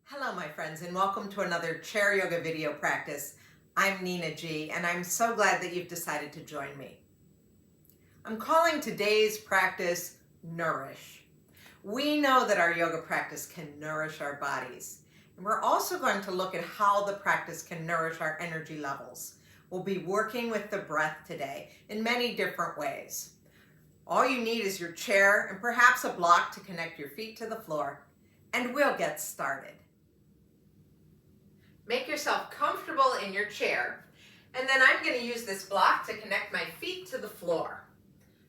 Hello, my friends, and welcome to another chair yoga video practice. I'm Nina G, and I'm so glad that you've decided to join me. I'm calling today's practice Nourish. We know that our yoga practice can nourish our bodies, and we're also going to look at how the practice can nourish our energy levels. We'll be working with the breath today in many different ways. All you need is your chair and perhaps a block to connect your feet to the floor, and we'll get started. Make yourself comfortable in your chair, and then I'm going to use this block to connect my feet to the floor.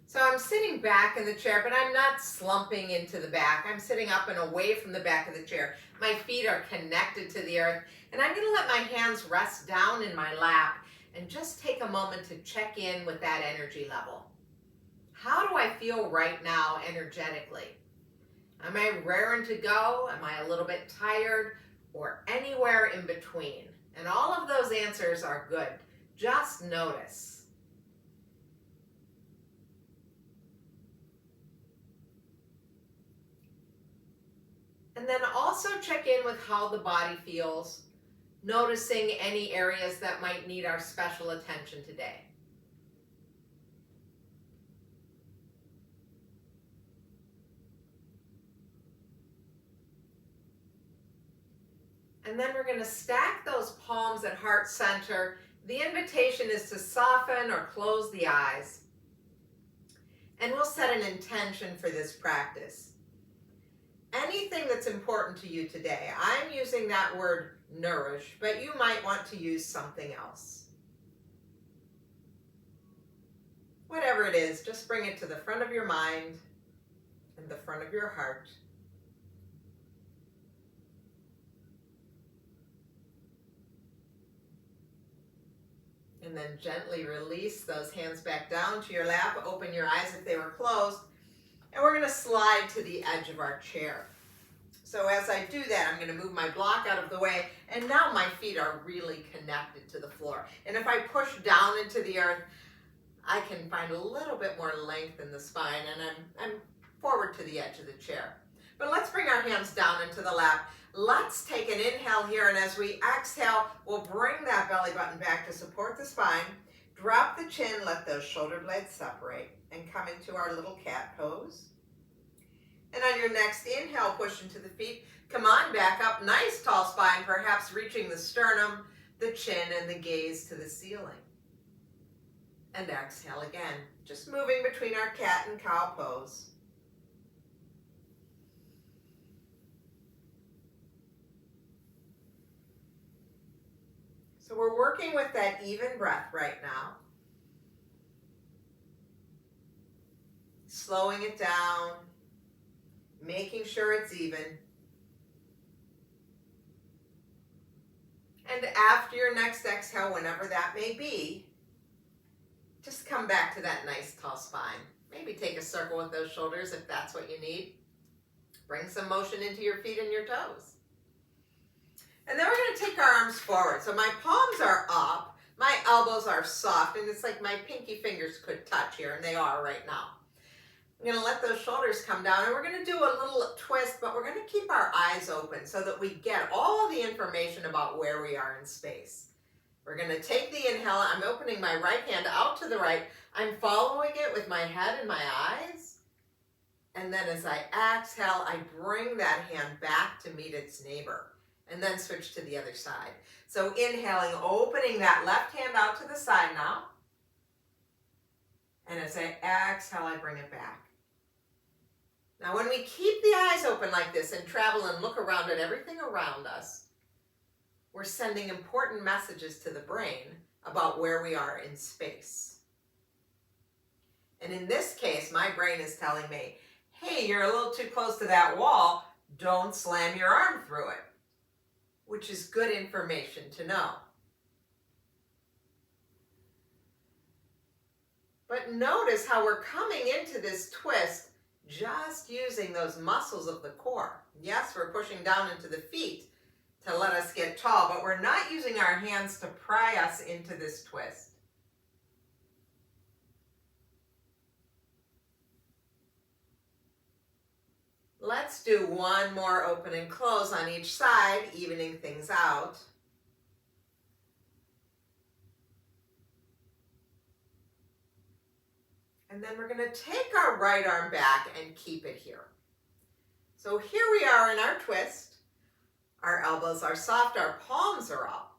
So I'm sitting back in the chair, but I'm not slumping into the back. I'm sitting up and away from the back of the chair. My feet are connected to the earth, and I'm going to let my hands rest down in my lap and just take a moment to check in with that energy level. How do I feel right now energetically? Am I raring to go? Am I a little bit tired? Or anywhere in between? And all of those answers are good. Just notice. And then also check in with how the body feels, noticing any areas that might need our special attention today. And then we're going to stack those palms at heart center. The invitation is to soften or close the eyes. And we'll set an intention for this practice. Anything that's important to you today, I'm using that word nourish, but you might want to use something else. Whatever it is, just bring it to the front of your mind and the front of your heart. And then gently release those hands back down to your lap. Open your eyes if they were closed. And we're going to slide to the edge of our chair. So as I do that, I'm going to move my block out of the way. And now my feet are really connected to the floor. And if I push down into the earth, I can find a little bit more length in the spine. And I'm forward to the edge of the chair. But let's bring our hands down into the lap. Let's take an inhale here, and as we exhale, we'll bring that belly button back to support the spine. Drop the chin, let those shoulder blades separate, and come into our little cat pose. And on your next inhale, push into the feet. Come on back up, nice tall spine, perhaps reaching the sternum, the chin, and the gaze to the ceiling. And exhale again, just moving between our cat and cow pose. So we're working with that even breath right now. Slowing it down, making sure it's even. And after your next exhale, whenever that may be, just come back to that nice tall spine. Maybe take a circle with those shoulders if that's what you need. Bring some motion into your feet and your toes. And then we're going to take our arms forward. So my palms are up, my elbows are soft, and it's like my pinky fingers could touch here, and they are right now. I'm going to let those shoulders come down, and we're going to do a little twist, but we're going to keep our eyes open so that we get all the information about where we are in space. We're going to take the inhale. I'm opening my right hand out to the right. I'm following it with my head and my eyes. And then as I exhale, I bring that hand back to meet its neighbor. And then switch to the other side. So inhaling, opening that left hand out to the side now. And as I exhale, I bring it back. Now when we keep the eyes open like this and travel and look around at everything around us, we're sending important messages to the brain about where we are in space. And in this case, my brain is telling me, hey, you're a little too close to that wall. Don't slam your arm through it. Which is good information to know. But notice how we're coming into this twist just using those muscles of the core. Yes, we're pushing down into the feet to let us get tall, but we're not using our hands to pry us into this twist. Let's do one more open and close on each side, evening things out. And then we're going to take our right arm back and keep it here. So here we are in our twist. Our elbows are soft, our palms are up.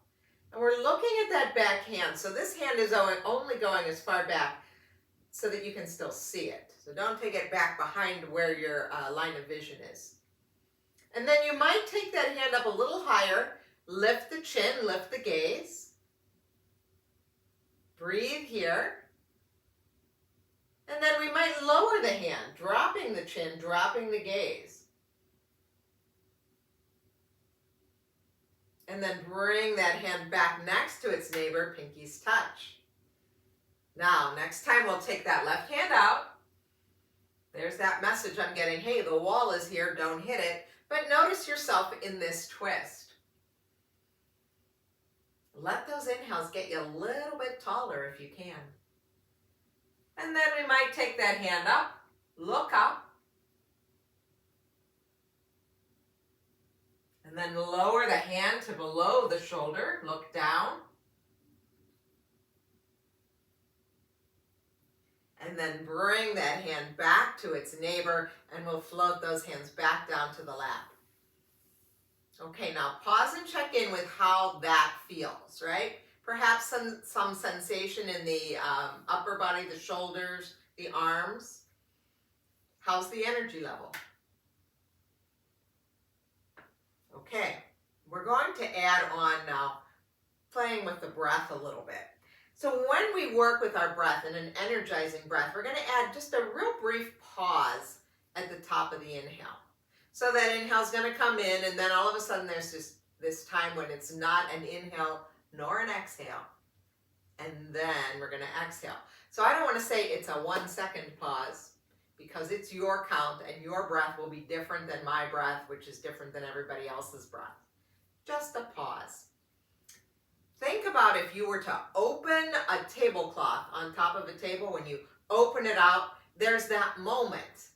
And we're looking at that back hand. So this hand is only going as far back so that you can still see it. So don't take it back behind where your line of vision is. And then you might take that hand up a little higher, lift the chin, lift the gaze. Breathe here. And then we might lower the hand, dropping the chin, dropping the gaze. And then bring that hand back next to its neighbor, pinkies touch. Now, next time we'll take that left hand out. There's that message I'm getting, hey, the wall is here, don't hit it. But notice yourself in this twist. Let those inhales get you a little bit taller if you can. And then we might take that hand up, look up. And then lower the hand to below the shoulder, look down. And then bring that hand back to its neighbor, and we'll float those hands back down to the lap. Okay, now pause and check in with how that feels, right? Perhaps some sensation in the upper body, the shoulders, the arms. How's the energy level? Okay, we're going to add on now, playing with the breath a little bit. So when we work with our breath and an energizing breath, we're going to add just a real brief pause at the top of the inhale. So that inhale is going to come in, and then all of a sudden there's this time when it's not an inhale nor an exhale. And then we're going to exhale. So I don't want to say it's a 1 second pause, because it's your count and your breath will be different than my breath, which is different than everybody else's breath. Just a pause. Think about if you were to open a tablecloth on top of a table. When you open it out, there's that moment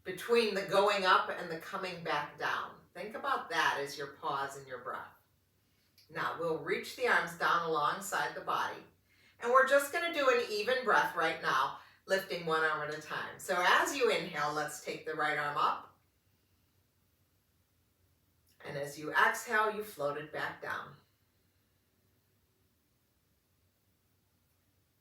between the going up and the coming back down. Think about that as your pause and your breath. Now we'll reach the arms down alongside the body, and we're just going to do an even breath right now, lifting one arm at a time. So as you inhale, let's take the right arm up. And as you exhale, you float it back down.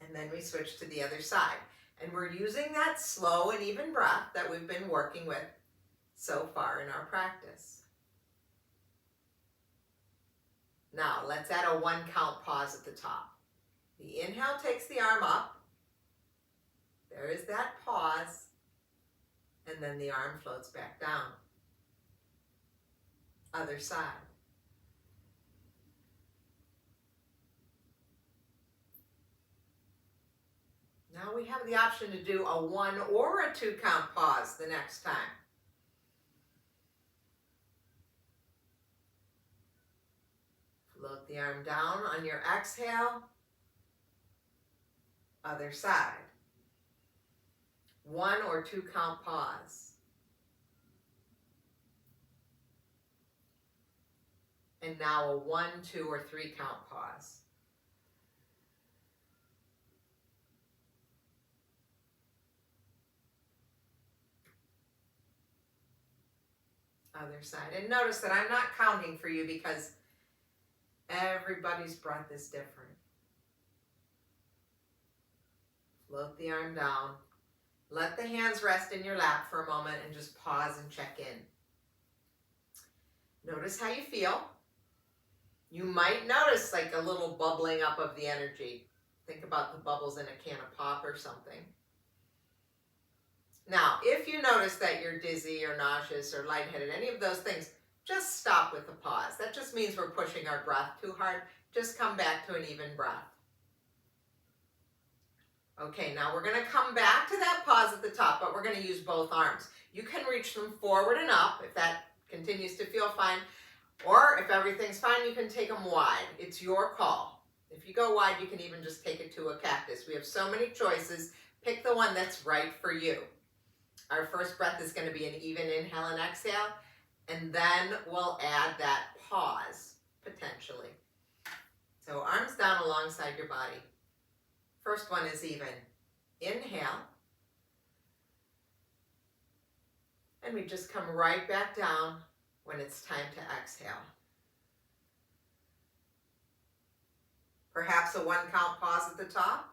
And then we switch to the other side. And we're using that slow and even breath that we've been working with so far in our practice. Now let's add a 1 count pause at the top. The inhale takes the arm up. There is that pause. And then the arm floats back down. Other side. Now we have the option to do a 1 or a 2 count pause the next time. Float the arm down on your exhale. Other side. 1 or 2 count pause. And now a 1, 2, or 3 count pause. Other side. And notice that I'm not counting for you because everybody's breath is different. Float the arm down. Let the hands rest in your lap for a moment and just pause and check in. Notice how you feel. You might notice like a little bubbling up of the energy. Think about the bubbles in a can of pop or something. Now, if you notice that you're dizzy or nauseous or lightheaded, any of those things, just stop with the pause. That just means we're pushing our breath too hard. Just come back to an even breath. Okay, now we're going to come back to that pause at the top, but we're going to use both arms. You can reach them forward and up if that continues to feel fine, or if everything's fine, you can take them wide. It's your call. If you go wide, you can even just take it to a cactus. We have so many choices. Pick the one that's right for you. Our first breath is going to be an even inhale and exhale, and then we'll add that pause, potentially. So arms down alongside your body. First one is even. Inhale. And we just come right back down when it's time to exhale. Perhaps a 1 count pause at the top.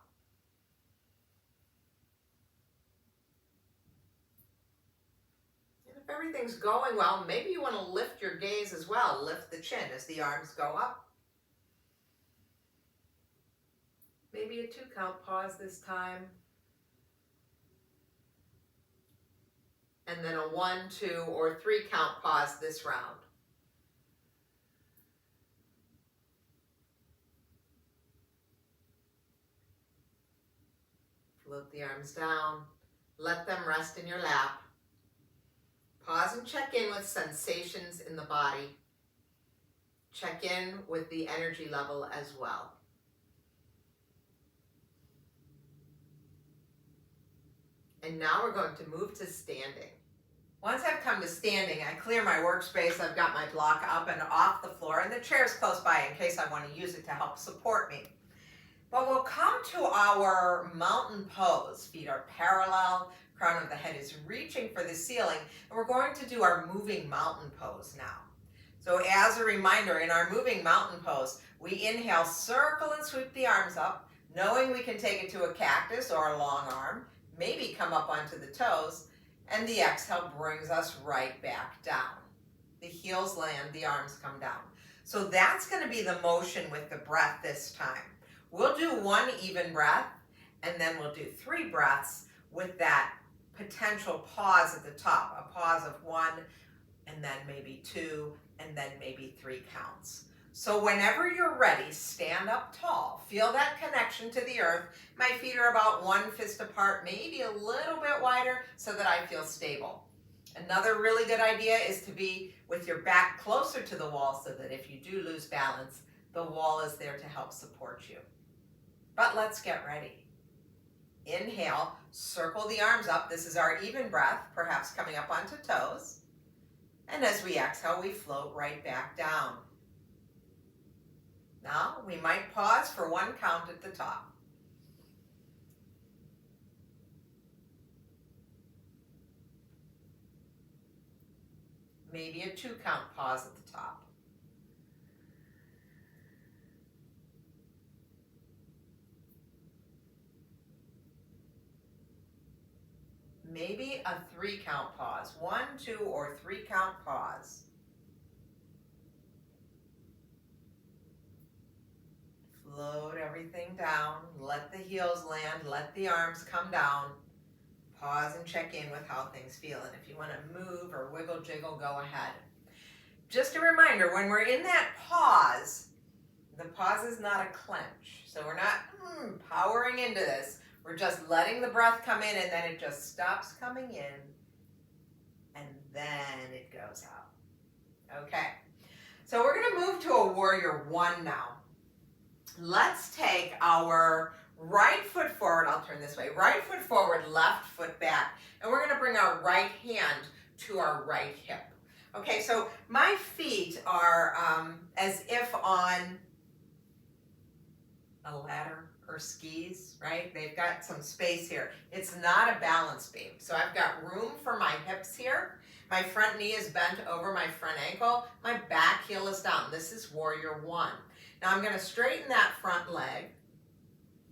And if everything's going well, maybe you want to lift your gaze as well. Lift the chin as the arms go up. Maybe a 2 count pause this time. And then a 1, 2, or 3 count pause this round. Float the arms down. Let them rest in your lap. Pause and check in with sensations in the body. Check in with the energy level as well. And now we're going to move to standing. Once I've come to standing, I clear my workspace. I've got my block up and off the floor, and the chair's close by in case I want to use it to help support me. But we'll come to our mountain pose. Feet are parallel, crown of the head is reaching for the ceiling, and we're going to do our moving mountain pose now. So as a reminder, in our moving mountain pose, we inhale, circle and sweep the arms up, knowing we can take it to a cactus or a long arm, maybe come up onto the toes, and the exhale brings us right back down. The heels land, the arms come down. So that's going to be the motion with the breath this time. We'll do 1 even breath, and then we'll do 3 breaths with that potential pause at the top, a pause of 1, and then maybe 2, and then maybe 3 counts. So whenever you're ready, stand up tall. Feel that connection to the earth. My feet are about 1 fist apart, maybe a little bit wider so that I feel stable. Another really good idea is to be with your back closer to the wall so that if you do lose balance, the wall is there to help support you. But let's get ready. Inhale, circle the arms up. This is our even breath, perhaps coming up onto toes. And as we exhale, we float right back down. Now, we might pause for 1 count at the top. Maybe a 2 count pause at the top. Maybe a 3 count pause. 1, 2, or 3 count pause. Float everything down. Let the heels land. Let the arms come down. Pause and check in with how things feel. And if you want to move or wiggle, jiggle, go ahead. Just a reminder, when we're in that pause, the pause is not a clench. So we're not powering into this. We're just letting the breath come in, and then it just stops coming in, and then it goes out. Okay, so we're going to move to a warrior 1 now. Let's take our right foot forward. I'll turn this way. Right foot forward, left foot back, and we're going to bring our right hand to our right hip. Okay, so my feet are as if on a ladder or skis, right? They've got some space here. It's not a balance beam. So I've got room for my hips here. My front knee is bent over my front ankle. My back heel is down. This is warrior 1. Now I'm going to straighten that front leg.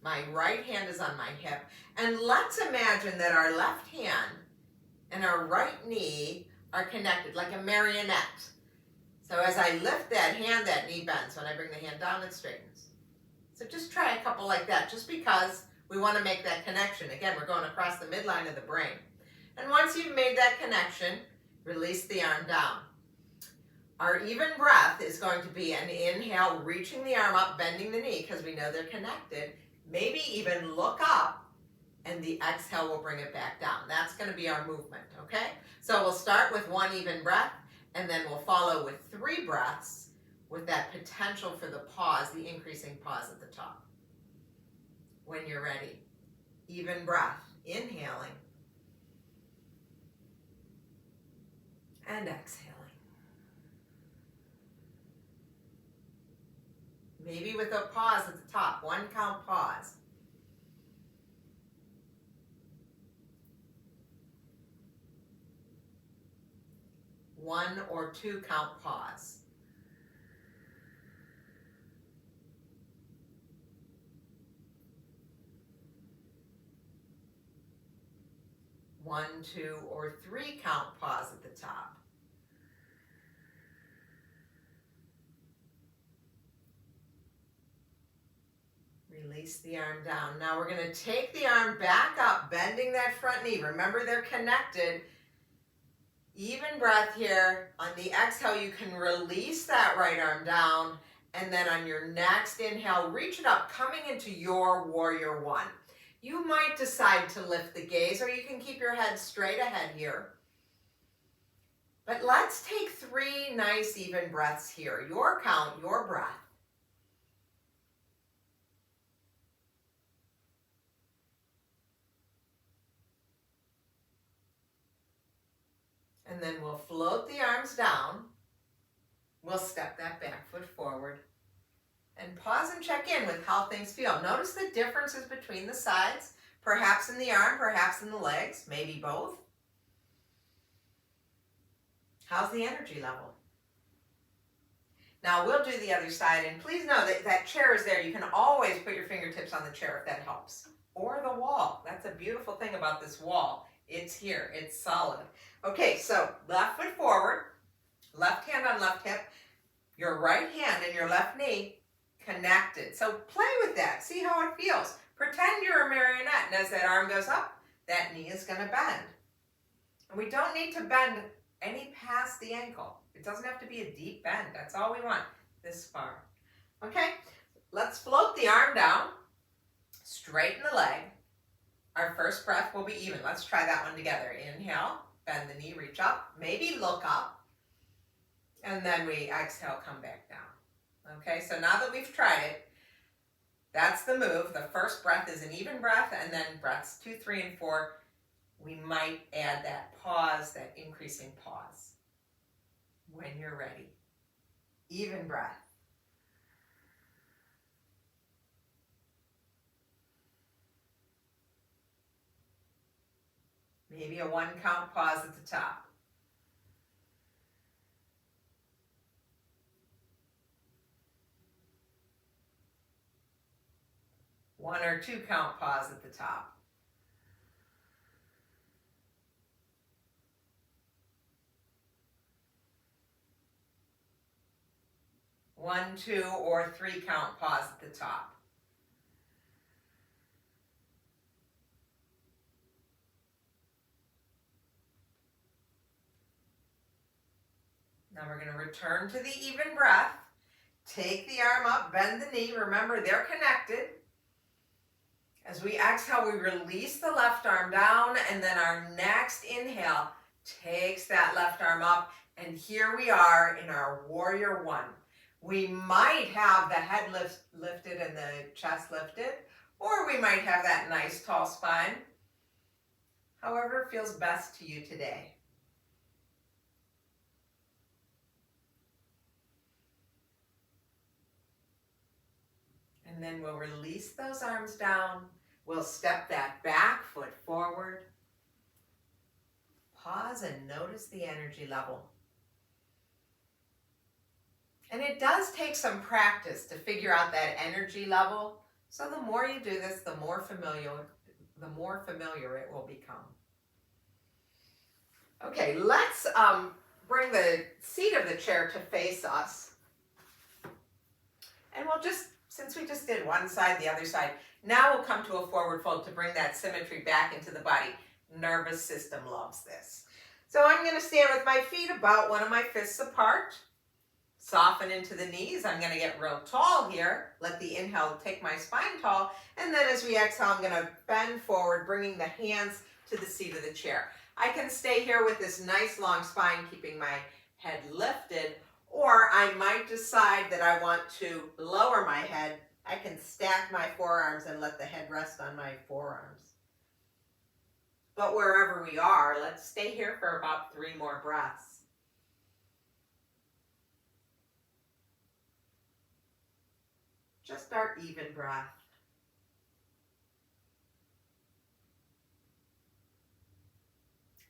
My right hand is on my hip. And let's imagine that our left hand and our right knee are connected like a marionette. So as I lift that hand, that knee bends. When I bring the hand down, it straightens. So just try a couple like that, just because we want to make that connection. Again, we're going across the midline of the brain. And once you've made that connection, release the arm down. Our even breath is going to be an inhale, reaching the arm up, bending the knee, because we know they're connected. Maybe even look up, and the exhale will bring it back down. That's going to be our movement, okay? So we'll start with 1 even breath, and then we'll follow with 3 breaths, with that potential for the pause, the increasing pause at the top. When you're ready, even breath, inhaling. And exhaling. Maybe with a pause at the top, 1 count pause. One or 2 count pause. One, 2, or 3 count pause at the top. Release the arm down. Now we're going to take the arm back up, bending that front knee. Remember, they're connected. Even breath here. On the exhale, you can release that right arm down. And then on your next inhale, reach it up, coming into your warrior one. You might decide to lift the gaze, or you can keep your head straight ahead here. But let's take 3 nice even breaths here. Your count, your breath. And then we'll float the arms down. We'll step that back foot forward. And pause and check in with how things feel. Notice the differences between the sides, perhaps in the arm, perhaps in the legs, maybe both. How's the energy level? Now we'll do the other side, and please know that that chair is there. You can always put your fingertips on the chair if that helps. Or the wall. That's a beautiful thing about this wall. It's here, it's solid. Okay, so left foot forward, left hand on left hip, your right hand and your left knee connected. So play with that, see how it feels. Pretend you're a marionette, and as that arm goes up, that knee is gonna bend. And we don't need to bend any past the ankle. It doesn't have to be a deep bend, that's all we want, this far. Okay, let's float the arm down, straighten the leg. Our first breath will be even. Let's try that one together. Inhale, bend the knee, reach up, maybe look up, and then we exhale, come back down. Okay, so now that we've tried it, that's the move. The first breath is an even breath, and then breaths 2, 3, and 4, we might add that pause, that increasing pause. When you're ready. Even breath. Maybe a 1 count pause at the top. One or 2 count pause at the top. One, 2, or 3 count pause at the top. Now we're going to return to the even breath. Take the arm up, bend the knee. Remember, they're connected. As we exhale, we release the left arm down, and then our next inhale takes that left arm up, and here we are in our warrior one. We might have the head lifted and the chest lifted, or we might have that nice tall spine. However feels best to you today. And then we'll release those arms down. We'll step that back foot forward. Pause and notice the energy level. And it does take some practice to figure out that energy level. So the more you do this, the more familiar it will become. Okay, let's bring the seat of the chair to face us. And we'll just, since we just did one side, the other side, now we'll come to a forward fold to bring that symmetry back into the body. Nervous system loves this. So I'm going to stand with my feet about one of my fists apart. Soften into the knees. I'm going to get real tall here. Let the inhale take my spine tall. And then as we exhale, I'm going to bend forward, bringing the hands to the seat of the chair. I can stay here with this nice long spine, keeping my head lifted, or I might decide that I want to lower my head. I can stack my forearms and let the head rest on my forearms. But wherever we are, let's stay here for about 3 more breaths. Just our even breath.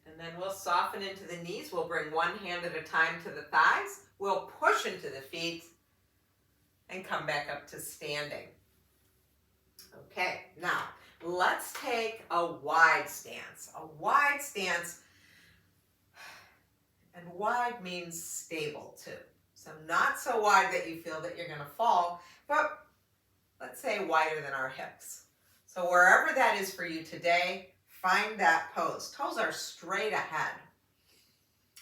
And then we'll soften into the knees. We'll bring one hand at a time to the thighs. We'll push into the feet and come back up to standing. Okay, now let's take a wide stance. A wide stance, and wide means stable too. So not so wide that you feel that you're going to fall, but let's say wider than our hips. So wherever that is for you today, find that pose. Toes are straight ahead.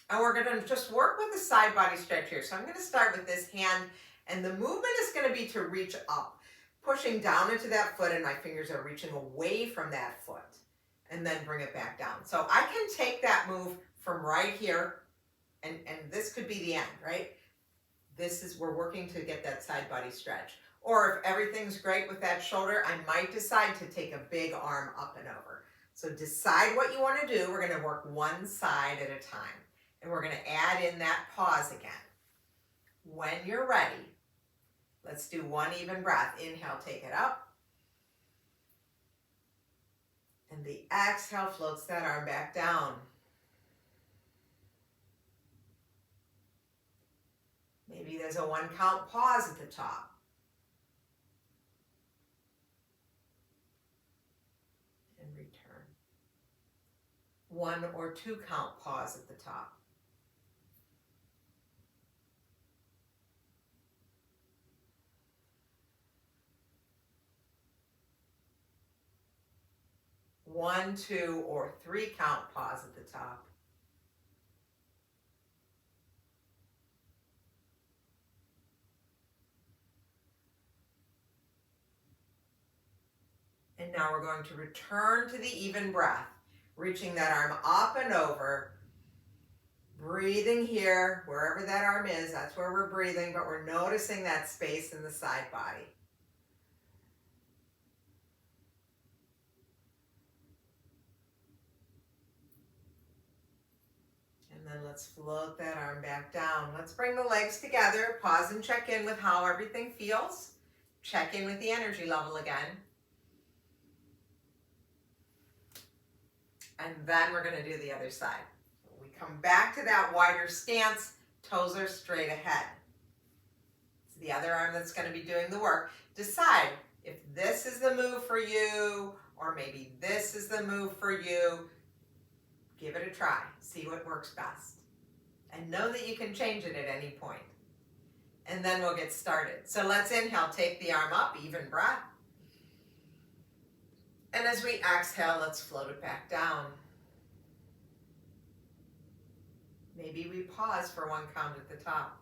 And we're going to just work with the side body stretch here. So I'm going to start with this hand, and the movement is going to be to reach up, pushing down into that foot, and my fingers are reaching away from that foot, and then bring it back down. So I can take that move from right here, and this could be the end, right? This is, we're working to get that side body stretch. Or if everything's great with that shoulder, I might decide to take a big arm up and over. So decide what you want to do. We're going to work one side at a time. And we're going to add in that pause again. When you're ready, let's do one even breath. Inhale, take it up. And the exhale floats that arm back down. Maybe there's a 1 count pause at the top. And return. 1 or 2 count pause at the top. One, 2, or 3 count pause at the top. And now we're going to return to the even breath, reaching that arm up and over, breathing here, wherever that arm is, that's where we're breathing, but we're noticing that space in the side body. And then let's float that arm back down. Let's bring the legs together, pause and check in with how everything feels. Check in with the energy level again. And then we're going to do the other side. We come back to that wider stance, toes are straight ahead. It's the other arm that's going to be doing the work. Decide if this is the move for you, or maybe this is the move for you. Give it a try. See what works best. And know that you can change it at any point. And then we'll get started. So let's inhale, take the arm up, even breath. And as we exhale, let's float it back down. Maybe we pause for 1 count at the top.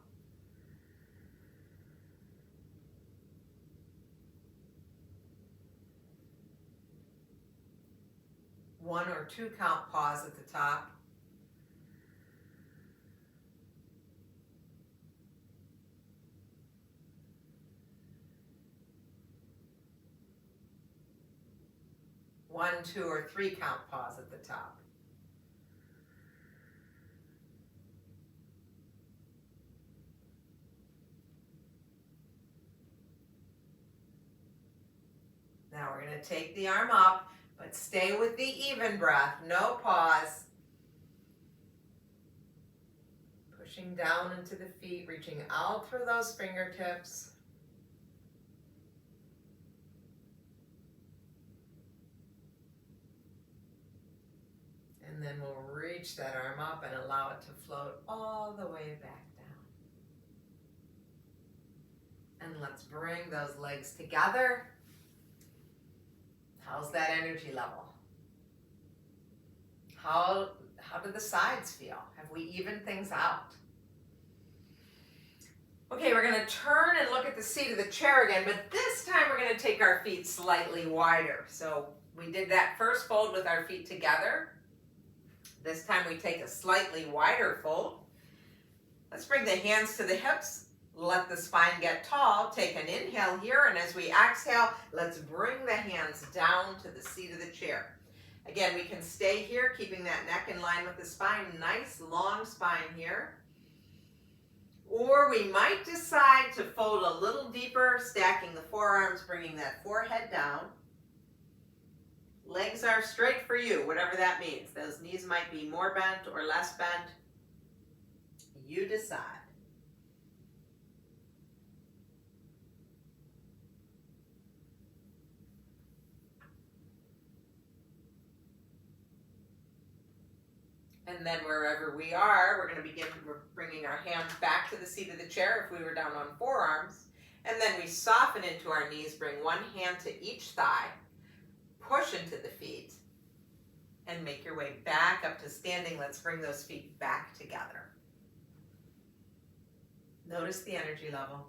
One or 2 count pause at the top. One, 2, or 3 count pause at the top. Now we're going to take the arm up, but stay with the even breath, no pause. Pushing down into the feet, reaching out through those fingertips. And then we'll reach that arm up and allow it to float all the way back down. And let's bring those legs together. How's that energy level? How do the sides feel? Have we evened things out? Okay, we're going to turn and look at the seat of the chair again, but this time we're going to take our feet slightly wider. So we did that first fold with our feet together. This time we take a slightly wider fold. Let's bring the hands to the hips. Let the spine get tall. Take an inhale here, and as we exhale, let's bring the hands down to the seat of the chair. Again, we can stay here, keeping that neck in line with the spine. Nice long spine here. Or we might decide to fold a little deeper, stacking the forearms, bringing that forehead down. Legs are straight for you, whatever that means. Those knees might be more bent or less bent. You decide. And then wherever we are, we're going to begin bringing our hands back to the seat of the chair if we were down on forearms. And then we soften into our knees, bring one hand to each thigh, push into the feet, and make your way back up to standing. Let's bring those feet back together. Notice the energy level.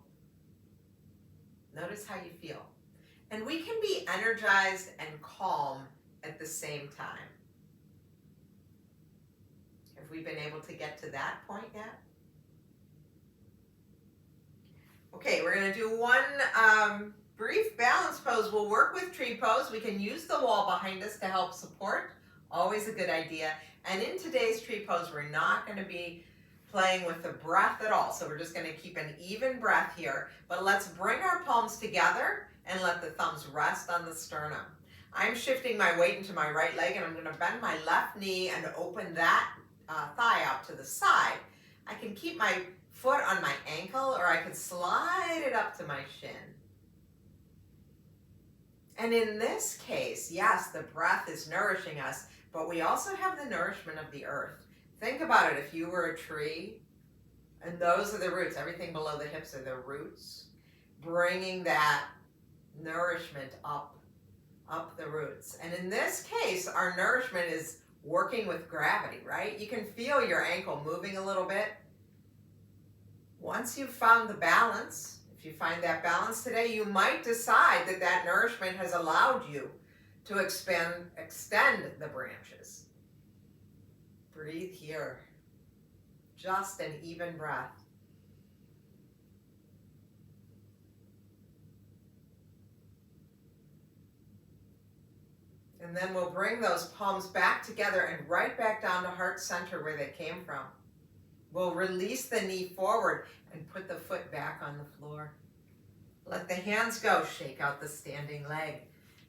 Notice how you feel. And we can be energized and calm at the same time. Have we been able to get to that point yet? Okay, we're going to do one brief balance pose. We'll work with tree pose. We can use the wall behind us to help support. Always a good idea. And in today's tree pose, we're not going to be playing with the breath at all. So we're just going to keep an even breath here. But let's bring our palms together and let the thumbs rest on the sternum. I'm shifting my weight into my right leg, and I'm going to bend my left knee and open that thigh out to the side. I can keep my foot on my ankle, or I can slide it up to my shin. And in this case, yes, the breath is nourishing us, but we also have the nourishment of the earth. Think about it. If you were a tree, and those are the roots, everything below the hips are the roots, bringing that nourishment up the roots. And in this case, our nourishment is working with gravity, right? You can feel your ankle moving a little bit. Once you've found the balance, if you find that balance today, you might decide that that nourishment has allowed you to extend the branches. Breathe here. Just an even breath. And then we'll bring those palms back together and right back down to heart center where they came from. We'll release the knee forward and put the foot back on the floor. Let the hands go. Shake out the standing leg.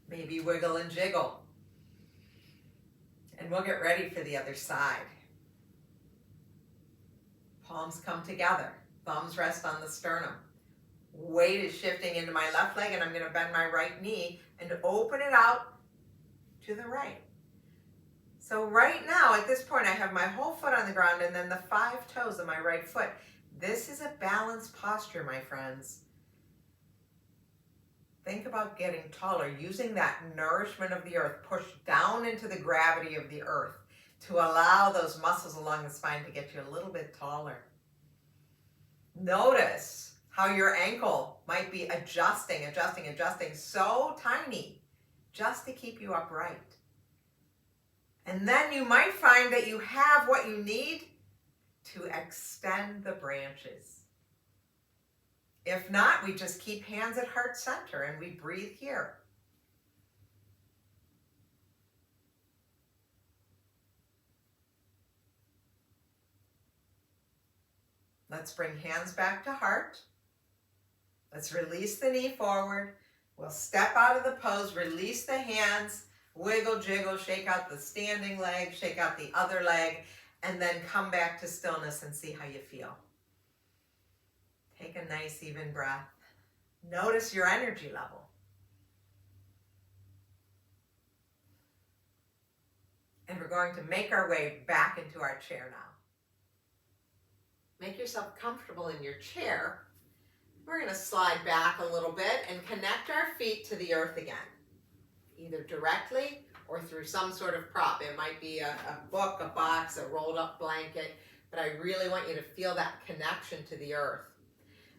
Maybe wiggle and jiggle. And we'll get ready for the other side. Palms come together. Thumbs rest on the sternum. Weight is shifting into my left leg, and I'm going to bend my right knee and open it out to the right. So right now, at this point, I have my whole foot on the ground and then the 5 toes of my right foot. This is a balanced posture, my friends. Think about getting taller, using that nourishment of the earth, push down into the gravity of the earth to allow those muscles along the spine to get you a little bit taller. Notice how your ankle might be adjusting so tiny just to keep you upright. And then you might find that you have what you need to extend the branches. If not, we just keep hands at heart center and we breathe here. Let's bring hands back to heart. Let's release the knee forward. We'll step out of the pose, release the hands, wiggle, jiggle, shake out the standing leg, shake out the other leg, and then come back to stillness and see how you feel. Take a nice even breath. Notice your energy level. And we're going to make our way back into our chair now. Make yourself comfortable in your chair. We're going to slide back a little bit and connect our feet to the earth again, either directly or through some sort of prop. It might be a book, a box, a rolled up blanket, but I really want you to feel that connection to the earth.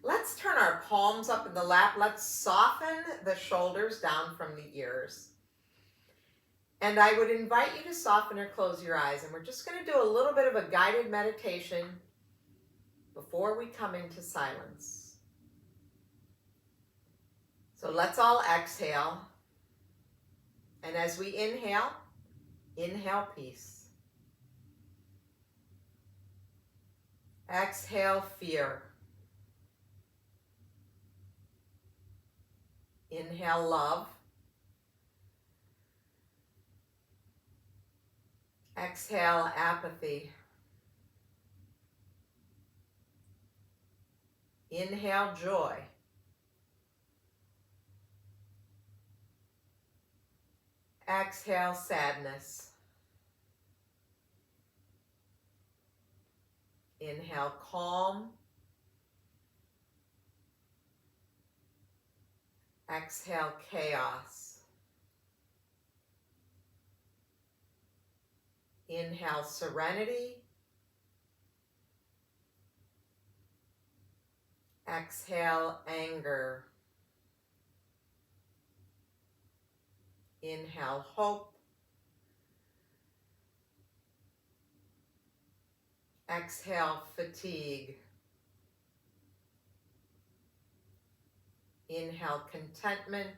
Let's turn our palms up in the lap. Let's soften the shoulders down from the ears. And I would invite you to soften or close your eyes. And we're just going to do a little bit of a guided meditation before we come into silence. So let's all exhale. And as we inhale, inhale peace. Exhale fear. Inhale, love. Exhale, apathy. Inhale, joy. Exhale, sadness. Inhale, calm. Exhale, chaos. Inhale, serenity. Exhale, anger. Inhale, hope. Exhale, fatigue. Inhale, contentment.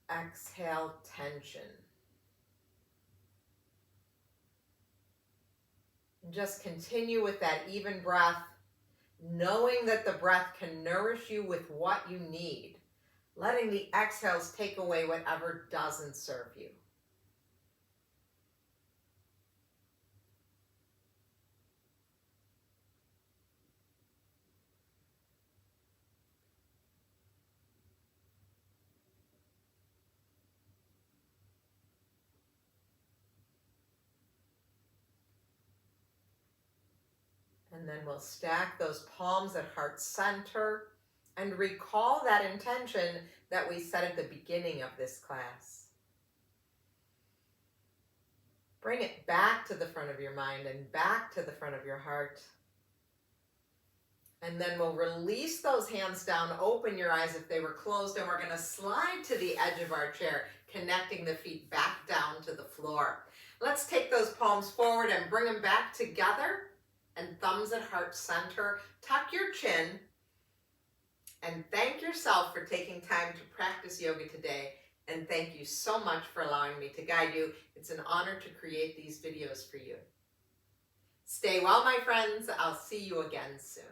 Exhale, tension. And just continue with that even breath, knowing that the breath can nourish you with what you need, letting the exhales take away whatever doesn't serve you. And then we'll stack those palms at heart center and recall that intention that we set at the beginning of this class. Bring it back to the front of your mind and back to the front of your heart. And then we'll release those hands down, open your eyes if they were closed, and we're going to slide to the edge of our chair, connecting the feet back down to the floor. Let's take those palms forward and bring them back together, and thumbs at heart center. Tuck your chin, and thank yourself for taking time to practice yoga today. And thank you so much for allowing me to guide you. It's an honor to create these videos for you. Stay well, my friends. I'll see you again soon.